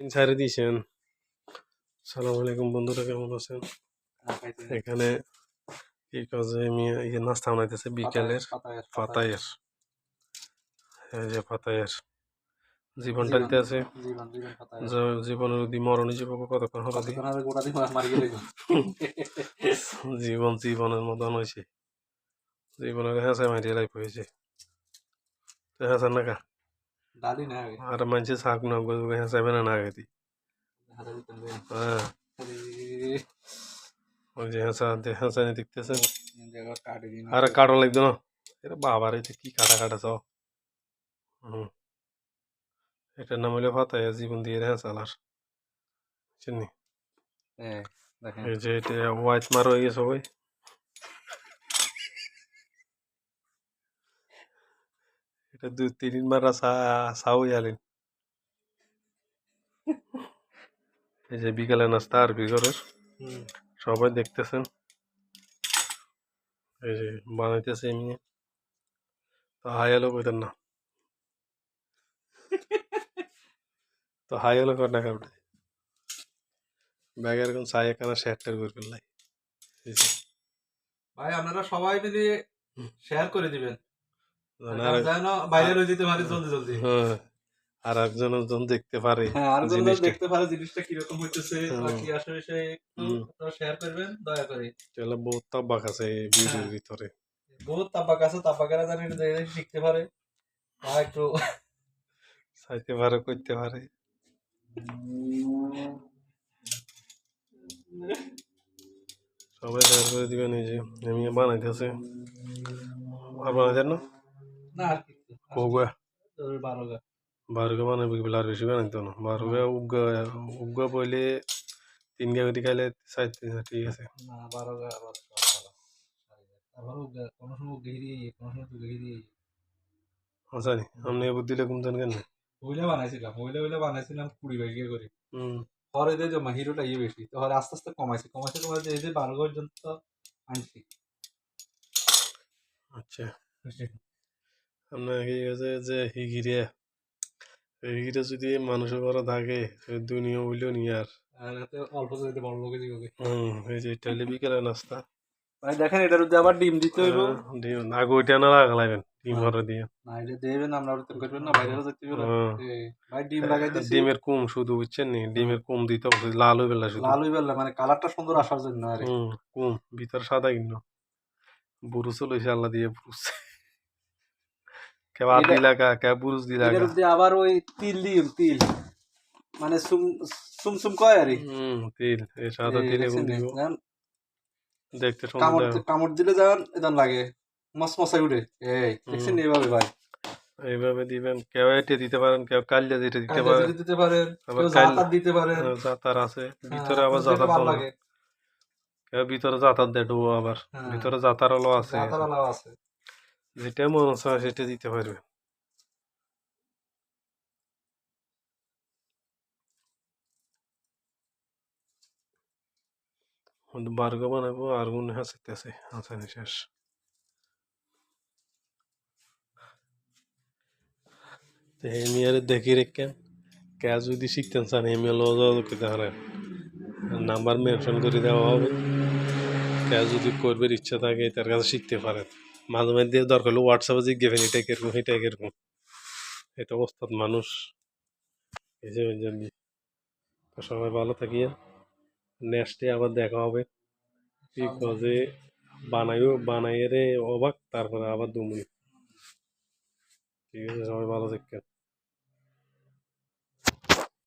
ছেড়ে দিয়েছেন। সালাম আলাইকুম বন্ধুরা, কেমন আছেন? এখানে কি কাজে নাস্তা বানাইতেছে বিকেলের ফাতায়ের। এই যে ফাতায়ের জীবন টানতে আছে। জীবনের যদি মরণী জীবক কতক্ষণ হলো দি জীবন জীবনের মতন হয়েছে। জীবনের হেঁচা মারিয়ে লাইফ হয়েছে। হেঁচা নাকা আর মানুষের শাক না হেঁচাবে না আগে। হ্যাঁ, ওই যে হেঁচা দেখতেছেন। আরে কাটো লাগতো না, এটা বাবার কি কাটা কাটা চাও। এটার নাম হইলে ফাতায়া, জীবন দিয়ে হেঁচালার চিনি। এই যে এটা হোয়াইট মার হয়ে গেছে সবাই। এটা 2-3 বার চাও ইয়ালেন। এই যে বিকালে নাস্তা আর বিঘরের সবাই দেখতেছেন। এই যে বানাইতেছে এমনি, তো হাই হলো কইতেন না, তো হাই হলো কয় টাকা উঠে ব্যাগের কোন চাই এখানে শেয়ারটার করে ফেললাই। ভাই আপনারা সবাই মিলে শেয়ার করে দিবেন, বাইরে রয়ে যেতে পারে জলদি জলদি। আর একজন দেখতে পারে, আরেকজন দেখতে পারে জিনিসটা কিরকম হইতেছে বা কি আসলে সে একটু আপনারা শেয়ার করবেন দয়া করে। তাহলে বহুত তাব্বাক আছে এই ভিডিওর ভিতরে, বহুত তাব্বাক আছে, তাব্বাকেরা জানি শিখতে পারে বা একটু চাইতে পারে, করতে পারে। সবাই শেয়ার করে দিবেন। এই যে আমি বানাইতেছে আর বানাইতেন না না আর কি কৌগা 12 বারোগা বানাইব কি আর বেশি বানাইতো না। বারোগা উগা উগা বইলে 3 গা করে খাইলে ঠিক আছে। না 12 কোনো সময় গেরি কোনো সময় গেরি আচ্ছা নি আপনি বুদ্ধিলে কোন জান কেন হইলে বানাইছিলাম 20 বাইকে করে। পরে যে জমা হিরোটা বেশি তো আস্তে আস্তে কমাইছে এই যে 12 পর্যন্ত আনছি। আচ্ছা, আপনার কি আছে যে হিগিরিয়া হিগিরে যদি মানুষের ঘরে থাকে দুনিয়া হইলেও নি আর অল্প যেতে বড় লোকে দিবে। এই যে এটা বিকেলে নাস্তা। ভাই দেখেন এটার মধ্যে আবার ডিম দিতে হইব। ডিম আগে ওইটা না লাগাইবেন, ডিম ঘরে দিয়ে না এটা দেবেন আমরা ওটা করবেন না, বাইরে যেতে হবে। ভাই ডিম লাগাই দিছি। ডিমের কুম শুধু বুঝছেন নি, ডিমের কুম দিতে হবে, লাল হইবে না শুধু, লাল হইবে না মানে কালারটা সুন্দর আসার জন্য। আরে কুম ভিতর সাদা কিন্তু বুরুচ লইছে আল্লাহ দিয়ে বুরুচ কেউ আদ দিলা কে বুরুচ দিলা এটার মধ্যে আবার ওই তিল দিম, তিল মানে সুম কয় আরে তিল, এই সাদা তিল এগুন দিব দেখতে সুন্দর। সুন্দর। কামড় দিলে যান এদান লাগে মশাই উঠে। এই দেখছেন এইভাবে ভাই এইভাবে দিবেন। কেউ এটে দিতে পারেন, কেউ কাল্লা দিতে দিতে পারেন, কেউ জাতার দিতে পারেন, জাতার আছে ভিতরে আবার জাতার ভালো লাগে। কেউ ভিতরে জাতার দেয় ডো, আবার ভিতরে জাতার আলো আছে, যেটা মনে হচ্ছে সেটা দিতে পারবে। বার্গ বানাবো আর গুণ হাসিতেছে হাসানি শেষ। এমিয়ারে দেখি রেখেন কে যদি শিখতেন চান এমিয়া লজাও করতে পারেন, নাম্বার মেনশন করে দেওয়া হবে। কে যদি করবার ইচ্ছা থাকে তার কাছে শিখতে পারেন। মাঝে মাঝে দরকার হলে হোয়াটসঅ্যাপে জিজ্ঞাসেন এটা কিরকম এটা কিরকম, এটা ওস্তাদ মানুষ হিসেবে জানি। তো সবাই ভালো থাকিয়ে, নেক্সটে আবার দেখা হবে। কি কাজে বানাইয়ে রে অবাক, তারপরে আবার দুমুনি। ঠিক আছে, সবাই ভালো থাকেন।